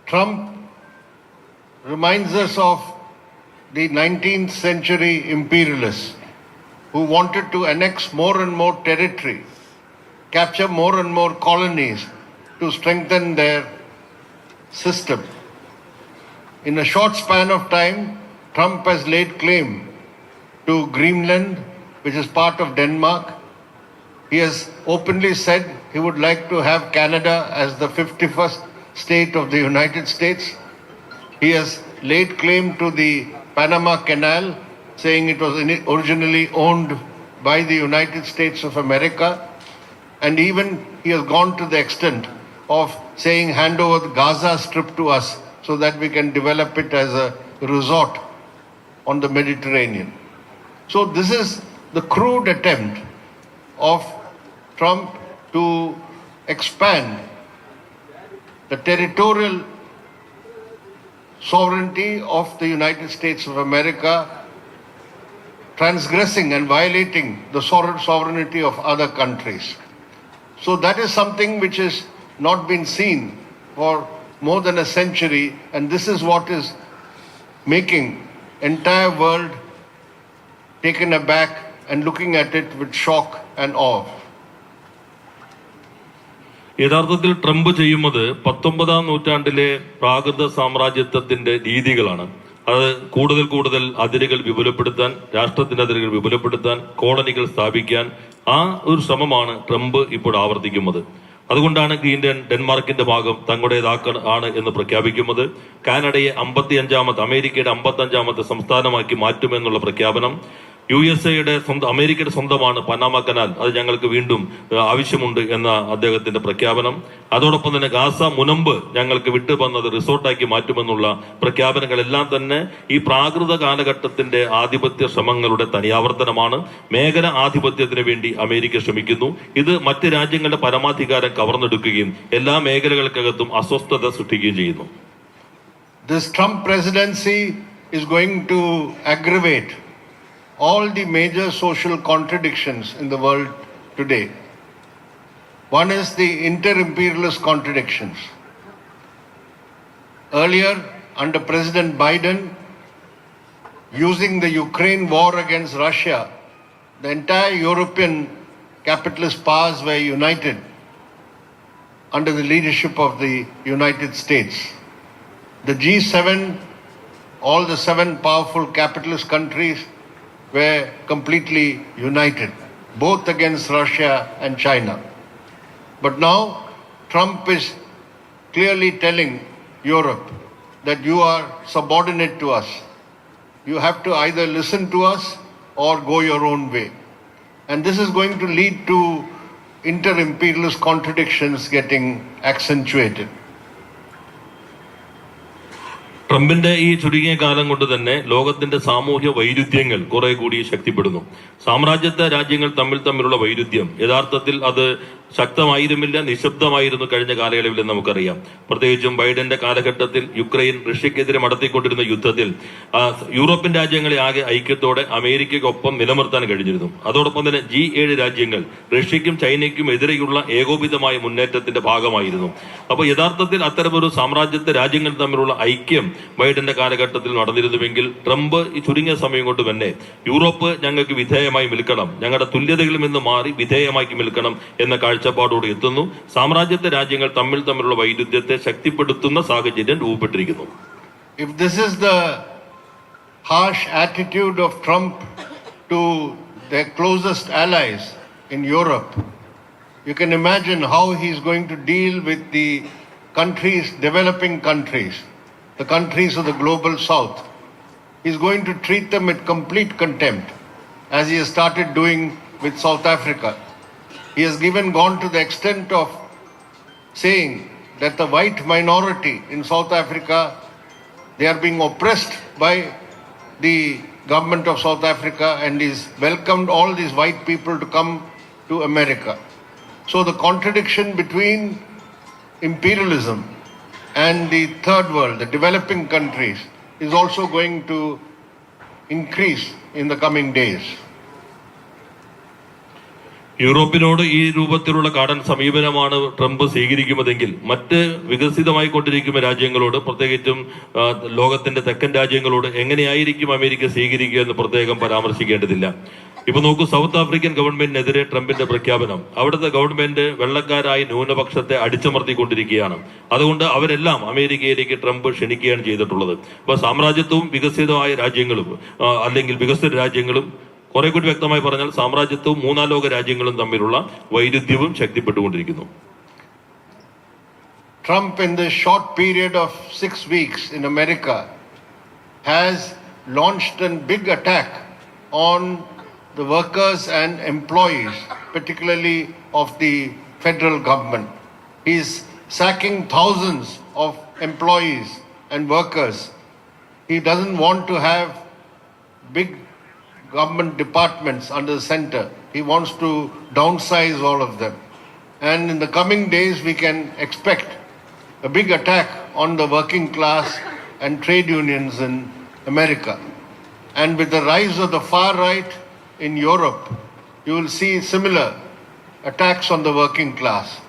Trump reminds us of the 19th century imperialists who wanted to annex more and more territory, capture more and more colonies to strengthen their system. In a short span of time, Trump has laid claim to Greenland, which is part of Denmark. He has openly said he would like to have Canada as the 51st state of the United States. He has laid claim to the Panama Canal, saying it was originally owned by the United States of America. And even he has gone to the extent of saying hand over the Gaza Strip to us so that we can develop it as a resort on the Mediterranean. So this is the crude attempt of Trump to expand the territorial sovereignty of the United States of America, transgressing and violating the sovereignty of other countries. So that is something which has not been seen for more than a century, and this is what is making entire world taken aback and looking at it with shock and awe. യഥാർത്ഥത്തിൽ Trump ചെയ്യുന്നത് 19-ാം നൂറ്റാണ്ടിലെ പ്രാകൃത സാമ്രാജ്യത്വത്തിന്റെ രീതികളാണ്. അത് കൂടുതൽ അതിരുകൾ വിപുലപ്പെടുത്താൻ, രാഷ്ട്രത്തിന്റെ അതിരുകൾ വിപുലപ്പെടുത്താൻ, കോളനികൾ സ്ഥാപിക്കാൻ ആ ഒരു ശ്രമമാണ് ട്രംപ് ഇപ്പോൾ ആവർത്തിക്കുന്നത്. അതുകൊണ്ടാണ് ഗ്രീൻലാൻഡ് ഡെൻമാർക്കിന്റെ ഭാഗം തങ്ങളുടേതാണ് എന്ന് പ്രഖ്യാപിക്കുന്നത്. കാനഡയെ 55-ാമത്തെ അമേരിക്കയുടെ 55-ാമത്തെ സംസ്ഥാനമാക്കി മാറ്റുമെന്നുള്ള പ്രഖ്യാപനം. USA-യുടെ അമേരിക്കയുടെ സ്വന്തമാണ് പനാമ കനാൽ, അത് ഞങ്ങൾക്ക് വീണ്ടും ആവശ്യമുണ്ട് എന്ന അദ്ദേഹത്തിന്റെ പ്രഖ്യാപനം. അതോടൊപ്പം തന്നെ ഗാസ മുനമ്പ് ഞങ്ങൾക്ക് വിട്ടുവന്നത് റിസോർട്ടാക്കി മാറ്റുമെന്നുള്ള പ്രഖ്യാപനങ്ങളെല്ലാം തന്നെ ഈ പ്രാകൃത കാലഘട്ടത്തിന്റെ ആധിപത്യ ശ്രമങ്ങളുടെ തനിയാവർത്തനമാണ്. മേഖല ആധിപത്യത്തിന് വേണ്ടി അമേരിക്ക ശ്രമിക്കുന്നു. ഇത് മറ്റ് രാജ്യങ്ങളുടെ പരമാധികാരം കവർന്നെടുക്കുകയും എല്ലാ മേഖലകൾക്കകത്തും അസ്വസ്ഥത സൃഷ്ടിക്കുകയും ചെയ്യുന്നു. This Trump presidency is going to aggravate all the major social contradictions in the world today. One is the inter-imperialist contradictions. Earlier, under President Biden, using the Ukraine war against Russia, the entire European capitalist powers were united under the leadership of the United States. The G7, all the 7 powerful capitalist countries, were completely united, both against Russia and China. But now Trump is clearly telling Europe that you are subordinate to us. You have to either listen to us or go your own way. And this is going to lead to inter-imperialist contradictions getting accentuated. ട്രംപിന്റെ ഈ ചുരുങ്ങിയ കാലം കൊണ്ട് തന്നെ ലോകത്തിന്റെ സാമൂഹ്യ വൈരുദ്ധ്യങ്ങൾ കുറെ കൂടി ശക്തിപ്പെടുന്നു. സാമ്രാജ്യത്വ രാജ്യങ്ങൾ തമ്മിലുള്ള വൈരുദ്ധ്യം യഥാർത്ഥത്തിൽ അത് ശക്തമായിരുന്നില്ല, നിശബ്ദമായിരുന്നു കഴിഞ്ഞ കാലയളവിൽ നമുക്കറിയാം. പ്രത്യേകിച്ചും ബൈഡന്റെ കാലഘട്ടത്തിൽ യുക്രൈൻ റഷ്യക്കെതിരെ നടത്തിക്കൊണ്ടിരുന്ന യുദ്ധത്തിൽ യൂറോപ്യൻ രാജ്യങ്ങളെ ആകെ ഐക്യത്തോടെ അമേരിക്കയ്ക്കൊപ്പം നിലനിർത്താൻ കഴിഞ്ഞിരുന്നു. അതോടൊപ്പം തന്നെ G7 രാജ്യങ്ങൾ റഷ്യക്കും ചൈനയ്ക്കും എതിരെയുള്ള ഏകോപിതമായ മുന്നേറ്റത്തിന്റെ ഭാഗമായിരുന്നു. അപ്പോൾ യഥാർത്ഥത്തിൽ അത്തരമൊരു സാമ്രാജ്യത്വ രാജ്യങ്ങൾ തമ്മിലുള്ള ഐക്യം ബൈഡന്റെ കാലഘട്ടത്തിൽ നടന്നിരുന്നുവെങ്കിൽ ട്രംപ് ഈ ചുരുങ്ങിയ സമയം കൊണ്ട് തന്നെ യൂറോപ്പ് ഞങ്ങൾക്ക് വിധേയമായി നിൽക്കണം, ഞങ്ങളുടെ തുല്യതകളിൽ നിന്ന് മാറി വിധേയമാക്കി നിൽക്കണം എന്ന കാഴ്ചപ്പാടോട് എത്തുന്നു. സാമ്രാജ്യത്വ രാജ്യങ്ങൾ തമ്മിലുള്ള വൈരുദ്ധ്യത്തെ ശക്തിപ്പെടുത്തുന്ന സാഹചര്യം രൂപപ്പെട്ടിരിക്കുന്നു. If this is the harsh attitude of Trump to their closest allies in Europe, you can imagine how he's going to deal with the countries, developing countries, the countries of the global south. He's going to treat them with complete contempt, as he has started doing with South Africa. He has gone to the extent of saying that the white minority in South Africa, they are being oppressed by the government of South Africa, and he's welcomed all these white people to come to America. So the contradiction between imperialism and the third world, the developing countries, is also going to increase in the coming days. യൂറോപ്പിനോട് ഈ രൂപത്തിലുള്ള കാടൻ സമീപനമാണ് Trump സ്വീകരിക്കുന്നതെങ്കിൽ മറ്റ് വികസിതമായി കൊണ്ടിരിക്കുന്ന രാജ്യങ്ങളോട്, പ്രത്യേകിച്ചും ലോകത്തിന്റെ തെക്കൻ രാജ്യങ്ങളോട് എങ്ങനെയായിരിക്കും America സ്വീകരിക്കുക എന്ന് പ്രത്യേകം പരാമർശിക്കേണ്ടതില്ല. ഇപ്പൊ നോക്കൂ, സൗത്ത് ആഫ്രിക്കൻ ഗവൺമെന്റിനെതിരെ ട്രംപിന്റെ പ്രഖ്യാപനം. അവിടുത്തെ ഗവൺമെന്റ് വെള്ളക്കാരായ ന്യൂനപക്ഷത്തെ അടിച്ചമർത്തിക്കൊണ്ടിരിക്കുകയാണ്. അതുകൊണ്ട് അവരെല്ലാം അമേരിക്കയിലേക്ക് ട്രംപ് ക്ഷണിക്കുകയാണ് ചെയ്തിട്ടുള്ളത്. അപ്പൊ സാമ്രാജ്യത്വവും വികസിതമായ രാജ്യങ്ങളും അല്ലെങ്കിൽ വികസിത രാജ്യങ്ങളും, കുറെ കൂടി വ്യക്തമായി പറഞ്ഞാൽ സാമ്രാജ്യത്വവും മൂന്നാം ലോക രാജ്യങ്ങളും തമ്മിലുള്ള വൈരുദ്ധ്യവും ശക്തിപ്പെട്ടുകൊണ്ടിരിക്കുന്നു. Trump, in this short period of 6 weeks in America, has launched a big attack on the workers and employees, particularly of the federal government. He's sacking thousands of employees and workers. He doesn't want to have big government departments under the center. He wants to downsize all of them. And in the coming days, we can expect a big attack on the working class and trade unions in America. And with the rise of the far right in Europe, you will see similar attacks on the working class.